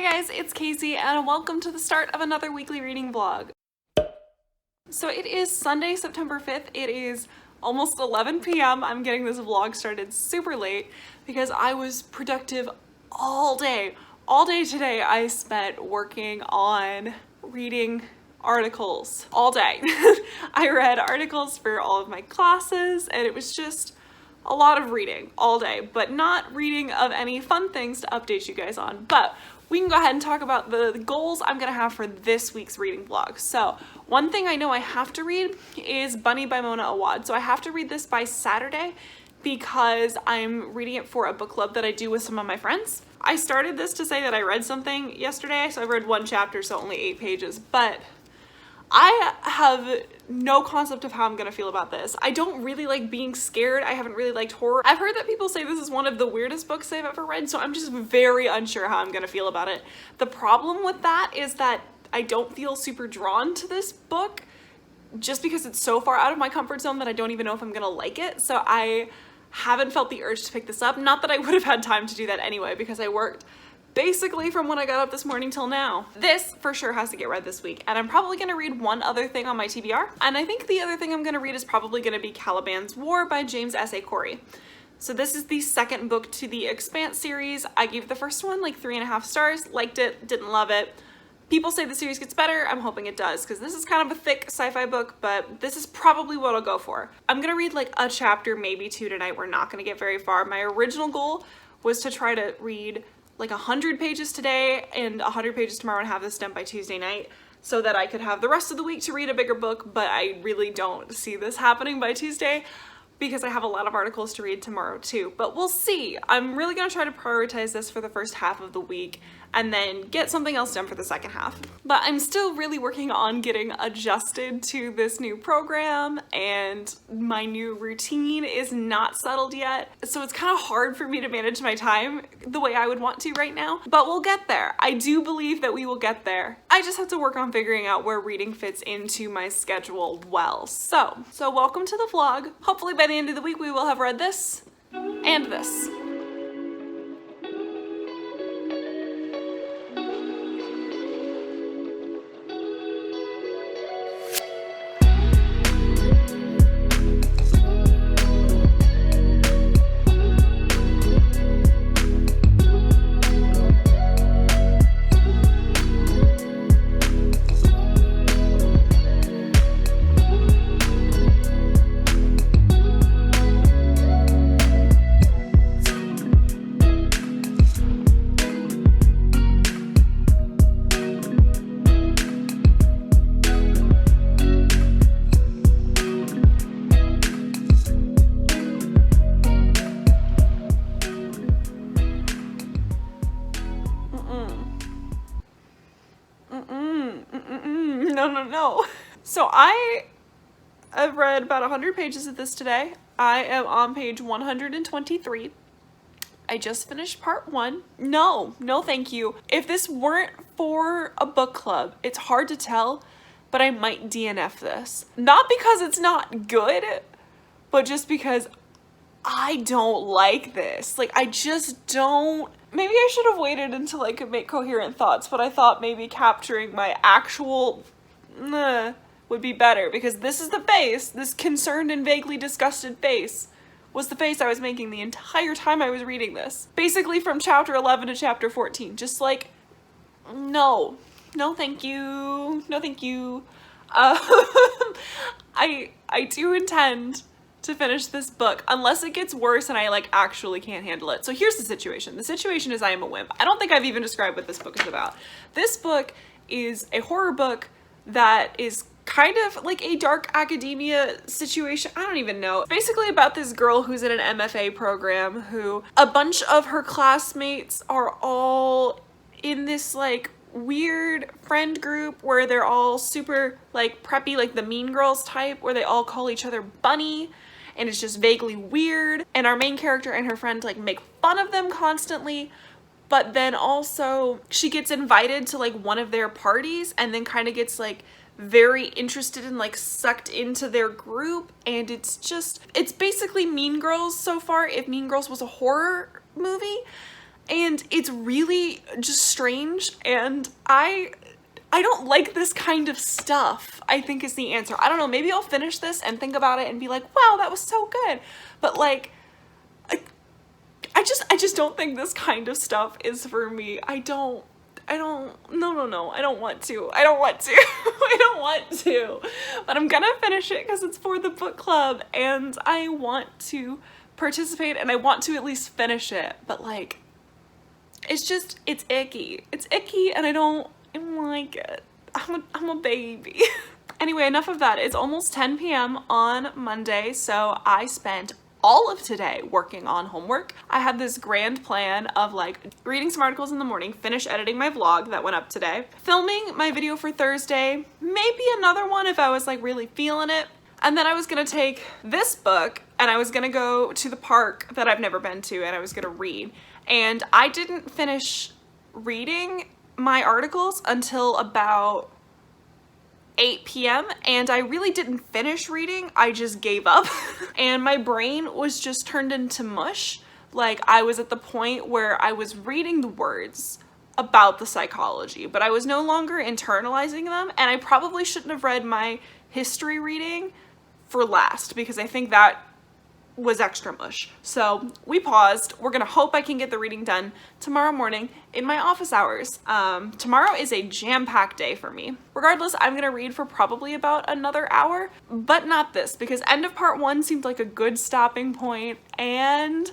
guys, it's Casey and welcome to the start of another weekly reading vlog. So it is Sunday, September 5th. It is almost 11 p.m. I'm getting this vlog started super late because I was productive all day. All day today I spent working on reading articles all day. I read articles for all of my classes and it was just a lot of reading all day, but not reading of any fun things to update you guys on. But we can go ahead and talk about the goals I'm gonna have for this week's reading vlog. So one thing I know I have to read is Bunny by Mona Awad. So I have to read this by Saturday because I'm reading it for a book club that I do with some of my friends. I started this to say that I read something yesterday, so I read one chapter, so only 8 pages, but I have no concept of how I'm gonna feel about this. I don't really like being scared. I haven't really liked horror. I've heard that people say this is one of the weirdest books they've ever read, so I'm just very unsure how I'm gonna feel about it. The problem with that is that I don't feel super drawn to this book just because it's so far out of my comfort zone that I don't even know if I'm gonna like it. So I haven't felt the urge to pick this up. Not that I would have had time to do that anyway because I worked basically from when I got up this morning till now. This for sure has to get read this week, and I'm probably gonna read one other thing on my TBR, and I think the other thing I'm gonna read is probably gonna be Caliban's War by James S.A. Corey. So this is the second book to the Expanse series. I gave the first one like 3.5 stars, liked it, didn't love it. People say the series gets better. I'm hoping it does because this is kind of a thick sci-fi book, but this is probably what I'll go for. I'm gonna read like a chapter, maybe 2 tonight. We're not gonna get very far. My original goal was to try to read like 100 pages today and 100 pages tomorrow and have this done by Tuesday night so that I could have the rest of the week to read a bigger book, but I really don't see this happening by Tuesday because I have a lot of articles to read tomorrow too, but we'll see. I'm really gonna try to prioritize this for the first half of the week and then get something else done for the second half. But I'm still really working on getting adjusted to this new program and my new routine is not settled yet. So it's kind of hard for me to manage my time the way I would want to right now, but we'll get there. I do believe that we will get there. I just have to work on figuring out where reading fits into my schedule well. So welcome to the vlog. Hopefully by the end of the week we will have read this and this. No. So I have read about 100 pages of this today. I am on page 123. I just finished part 1. No thank you. If this weren't for a book club, it's hard to tell, but I might DNF this. Not because it's not good, but just because I don't like this. Like, I just don't. Maybe I should have waited until I could make coherent thoughts, but I thought maybe capturing my actual would be better because this is the face, this concerned and vaguely disgusted face was the face I was making the entire time I was reading this. Basically from chapter 11 to chapter 14. Just like, no thank you. No thank you. I do intend to finish this book unless it gets worse and I like actually can't handle it. So here's the situation. The situation is I am a wimp. I don't think I've even described what this book is about. This book is a horror book that is kind of like a dark academia situation. I don't even know. It's basically about this girl who's in an MFA program who a bunch of her classmates are all in this like weird friend group where they're all super like preppy, like the Mean Girls type, where they all call each other Bunny, and it's just vaguely weird. And our main character and her friend like make fun of them constantly. But then also she gets invited to like one of their parties and then kind of gets like very interested and like sucked into their group, and it's basically Mean Girls so far if Mean Girls was a horror movie. and it's really just strange, and I don't like this kind of stuff, I think is the answer. I don't know, maybe I'll finish this and think about it and be like, wow, that was so good. But like, I just don't think this kind of stuff is for me. I don't, no, I don't want to. I don't want to. But I'm gonna finish it because it's for the book club and I want to participate and I want to at least finish it. But like, it's icky. It's icky and I don't like it. I'm a baby. Anyway, enough of that. It's almost 10 p.m. on Monday, so I spent all of today working on homework. I had this grand plan of like reading some articles in the morning, finish editing my vlog that went up today, filming my video for Thursday, maybe another one if I was like really feeling it. And then I was gonna take this book and I was gonna go to the park that I've never been to and I was gonna read. And I didn't finish reading my articles until about 8 p.m. and I really didn't finish reading, I just gave up. And my brain was just turned into mush. Like I was at the point where I was reading the words about the psychology, but I was no longer internalizing them, and I probably shouldn't have read my history reading for last because I think that was extra mush. So we paused. We're gonna hope I can get the reading done tomorrow morning in my office hours. Tomorrow is a jam-packed day for me. Regardless, I'm gonna read for probably about another hour, but not this because end of part 1 seemed like a good stopping point and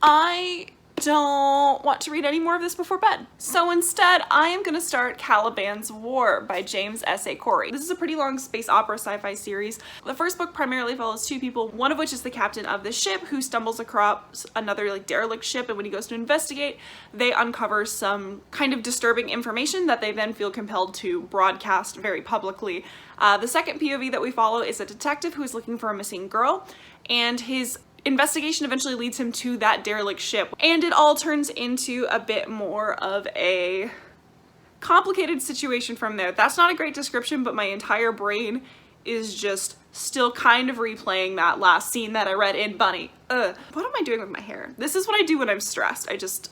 I don't want to read any more of this before bed. So instead, I am gonna start Caliban's War by James S.A. Corey. This is a pretty long space opera sci-fi series. The first book primarily follows 2 people, one of which is the captain of the ship who stumbles across another like derelict ship, and when he goes to investigate, they uncover some kind of disturbing information that they then feel compelled to broadcast very publicly. The second POV that we follow is a detective who is looking for a missing girl, and his investigation eventually leads him to that derelict ship, and it all turns into a bit more of a complicated situation from there. That's not a great description, but my entire brain is just still kind of replaying that last scene that I read in Bunny. What am I doing with my hair? This is what I do when I'm stressed. I just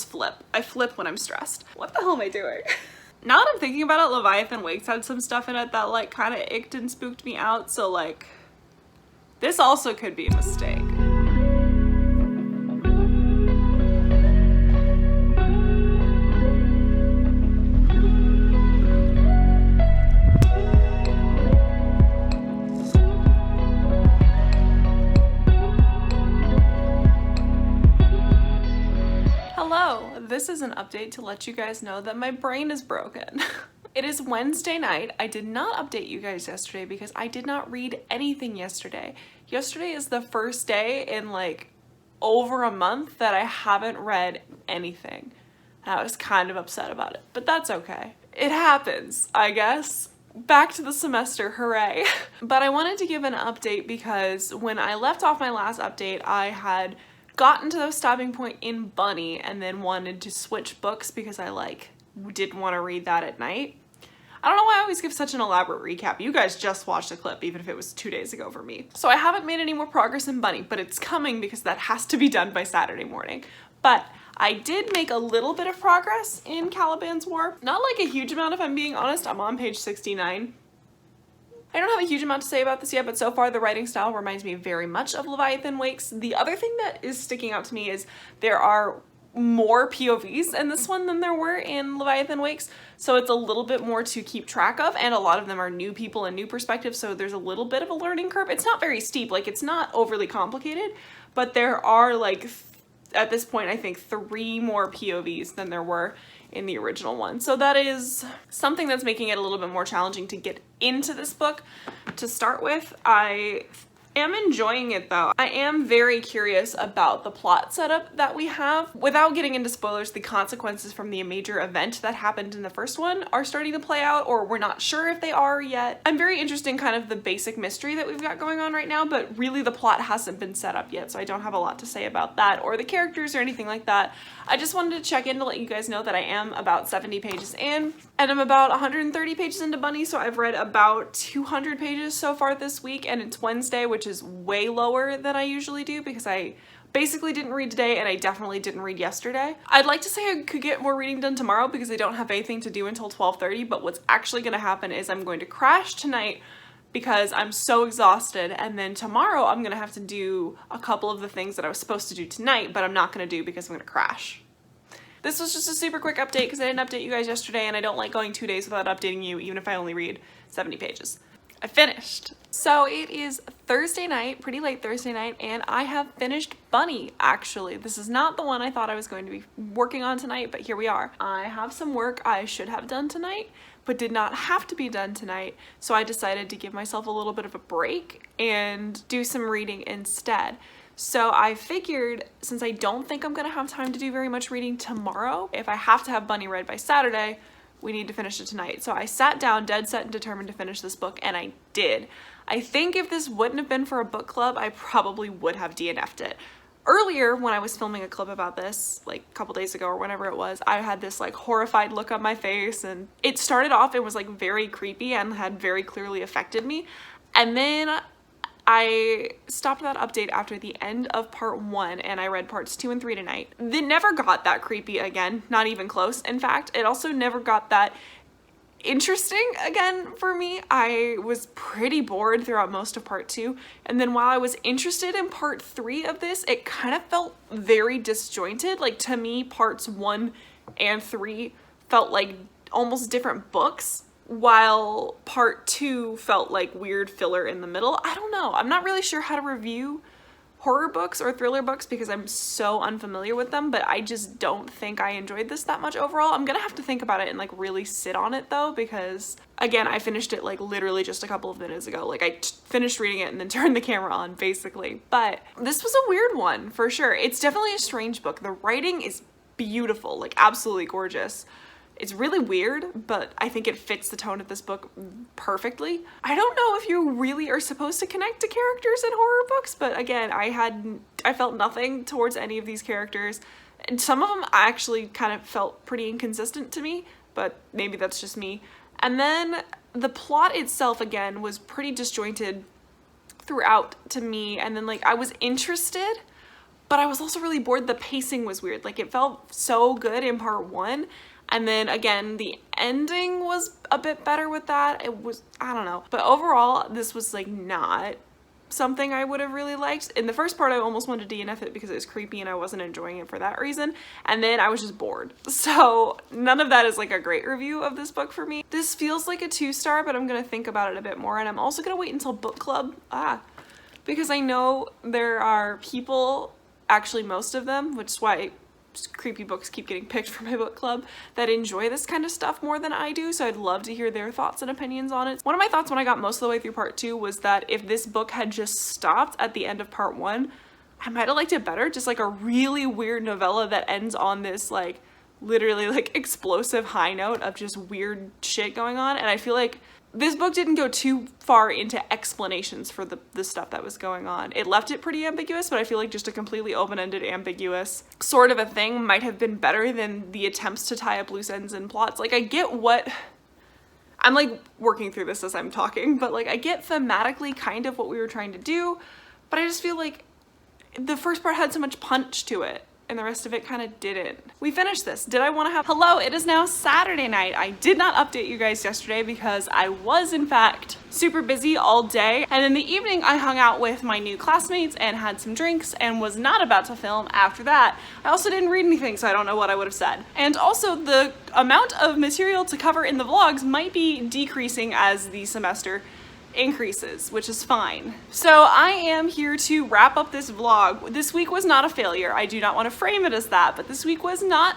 flip. I flip when I'm stressed. What the hell am I doing? Now that I'm thinking about it, Leviathan Wakes had some stuff in it that like kind of icked and spooked me out, so like this also could be a mistake. Hello, this is an update to let you guys know that my brain is broken. It is Wednesday night. I did not update you guys yesterday because I did not read anything yesterday. Yesterday is the first day in like over a month that I haven't read anything. I was kind of upset about it, but that's okay. It happens, I guess. Back to the semester, hooray. But I wanted to give an update because when I left off my last update, I had gotten to the stopping point in Bunny and then wanted to switch books because I like didn't want to read that at night. I don't know why I always give such an elaborate recap. You guys just watched the clip, even if it was 2 days ago for me. So I haven't made any more progress in Bunny, but it's coming because that has to be done by Saturday morning. But I did make a little bit of progress in Caliban's War. Not like a huge amount if I'm being honest. I'm on page 69. I don't have a huge amount to say about this yet, but so far the writing style reminds me very much of Leviathan Wakes. The other thing that is sticking out to me is there are more POVs in this one than there were in Leviathan Wakes, so it's a little bit more to keep track of, and a lot of them are new people and new perspectives, so there's a little bit of a learning curve. It's not very steep, like it's not overly complicated, but there are like at this point I think 3 more POVs than there were in the original one. So that is something that's making it a little bit more challenging to get into this book to start with. I am enjoying it though. I am very curious about the plot setup that we have. Without getting into spoilers, the consequences from the major event that happened in the first one are starting to play out, or we're not sure if they are yet. I'm very interested in kind of the basic mystery that we've got going on right now, but really the plot hasn't been set up yet, so I don't have a lot to say about that or the characters or anything like that. I just wanted to check in to let you guys know that I am about 70 pages in, and I'm about 130 pages into Bunny, so I've read about 200 pages so far this week, and it's Wednesday, which is way lower than I usually do because I basically didn't read today, and I definitely didn't read yesterday. I'd like to say I could get more reading done tomorrow because I don't have anything to do until 12:30, but what's actually going to happen is I'm going to crash tonight because I'm so exhausted, and then tomorrow I'm going to have to do a couple of the things that I was supposed to do tonight, but I'm not going to do because I'm going to crash. This was just a super quick update because I didn't update you guys yesterday, and I don't like going 2 days without updating you, even if I only read 70 pages. I finished. So it is Thursday night, pretty late Thursday night, and I have finished Bunny, actually. This is not the one I thought I was going to be working on tonight, but here we are. I have some work I should have done tonight, but did not have to be done tonight, so I decided to give myself a little bit of a break and do some reading instead. So I figured, since I don't think I'm gonna have time to do very much reading tomorrow, if I have to have Bunny read by Saturday, we need to finish it tonight. So I sat down dead set and determined to finish this book, and I did. I think if this wouldn't have been for a book club, I probably would have DNF'd it. Earlier, when I was filming a clip about this, like a couple days ago or whenever it was, I had this like horrified look on my face, and it started off, it was like very creepy and had very clearly affected me. And then I stopped that update after the end of part 1, and I read parts 2 and 3 tonight. They never got that creepy again, not even close. In fact, it also never got that interesting again for me. I was pretty bored throughout most of part 2, and then while I was interested in part 3 of this, it kind of felt very disjointed. Like, to me, parts 1 and 3 felt like almost different books, while part 2 felt like weird filler in the middle. I don't know. I'm not really sure how to review horror books or thriller books because I'm so unfamiliar with them, but I just don't think I enjoyed this that much overall. I'm gonna have to think about it and like really sit on it though, because again, I finished it like literally just a couple of minutes ago. Like I finished reading it and then turned the camera on basically. But this was a weird one for sure. It's definitely a strange book. The writing is beautiful, like absolutely gorgeous. It's really weird, but I think it fits the tone of this book perfectly. I don't know if you really are supposed to connect to characters in horror books, but again, I felt nothing towards any of these characters. And some of them actually kind of felt pretty inconsistent to me, but maybe that's just me. And then the plot itself, again, was pretty disjointed throughout to me. And then like I was interested, but I was also really bored. The pacing was weird. Like it felt so good in part 1. And then again, the ending was a bit better with that. It was, I don't know. But overall, this was like not something I would have really liked. In the first part, I almost wanted to DNF it because it was creepy and I wasn't enjoying it for that reason. And then I was just bored. So none of that is like a great review of this book for me. This feels like a 2-star, but I'm gonna think about it a bit more. And I'm also gonna wait until book club, because I know there are people, actually most of them, which is why creepy books keep getting picked for my book club, that enjoy this kind of stuff more than I do, so I'd love to hear their thoughts and opinions on it. One of my thoughts when I got most of the way through part 2 was that if this book had just stopped at the end of part 1, I might have liked it better. Just like a really weird novella that ends on this like literally like explosive high note of just weird shit going on, and I feel like this book didn't go too far into explanations for the stuff that was going on. It left it pretty ambiguous, but I feel like just a completely open-ended, ambiguous sort of a thing might have been better than the attempts to tie up loose ends and plots. Like, I get what... I'm, like, working through this as I'm talking, but, like, I get thematically kind of what we were trying to do, but I just feel like the first part had so much punch to it, and the rest of it kind of didn't. We finished this. Did I want to have... Hello, it is now Saturday night. I did not update you guys yesterday because I was, in fact, super busy all day. And in the evening, I hung out with my new classmates and had some drinks and was not about to film after that. I also didn't read anything, so I don't know what I would have said. And also, the amount of material to cover in the vlogs might be decreasing as the semester increases, which is fine. So I am here to wrap up this vlog. This week was not a failure. I do not want to frame it as that, but this week was not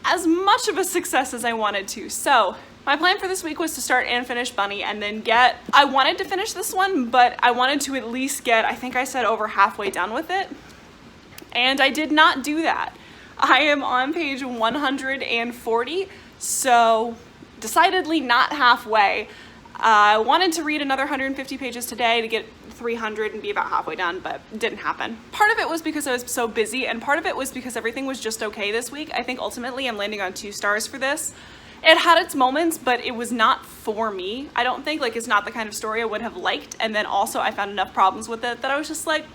as much of a success as I wanted to. So my plan for this week was to start and finish Bunny and then I wanted to finish this one, but I wanted to at least get, I think I said over halfway done with it. And I did not do that. I am on page 140, so decidedly not halfway. I wanted to read another 150 pages today to get 300 and be about halfway done, but it didn't happen. Part of it was because I was so busy, and part of it was because everything was just okay this week. I think ultimately I'm landing on 2 stars for this. It had its moments, but it was not for me. I don't think, like, it's not the kind of story I would have liked, and then also I found enough problems with it that I was just like,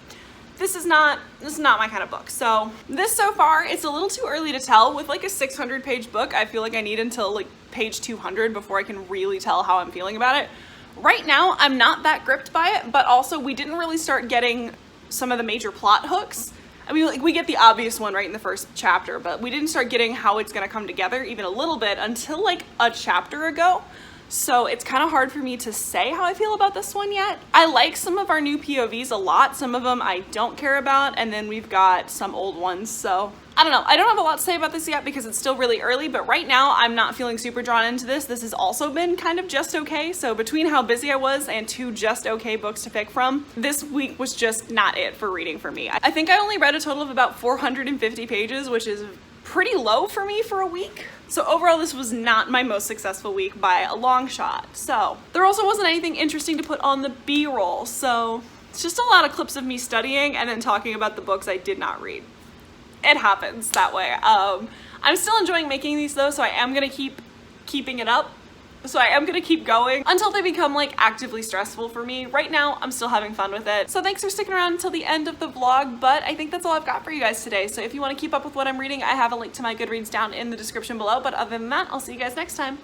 this is not my kind of book. So this so far, it's a little too early to tell. With like a 600-page book, I feel like I need until like page 200 before I can really tell how I'm feeling about it. Right now, I'm not that gripped by it, but also we didn't really start getting some of the major plot hooks. I mean, like, we get the obvious one right in the first chapter, but we didn't start getting how it's gonna come together even a little bit until like a chapter ago. So it's kind of hard for me to say how I feel about this one yet. I like some of our new POVs a lot. Some of them I don't care about, and then we've got some old ones. So I don't know. I don't have a lot to say about this yet because it's still really early, but right now I'm not feeling super drawn into this. This has also been kind of just okay. So between how busy I was and 2 just okay books to pick from, this week was just not it for reading for me. I think I only read a total of about 450 pages, which is pretty low for me for a week. So overall, this was not my most successful week by a long shot. So there also wasn't anything interesting to put on the B-roll. So it's just a lot of clips of me studying and then talking about the books I did not read. It happens that way. I'm still enjoying making these though, so I am gonna keeping it up. So I am gonna keep going until they become like actively stressful for me. Right now, I'm still having fun with it. So thanks for sticking around until the end of the vlog, but I think that's all I've got for you guys today. So if you wanna keep up with what I'm reading, I have a link to my Goodreads down in the description below, but other than that, I'll see you guys next time.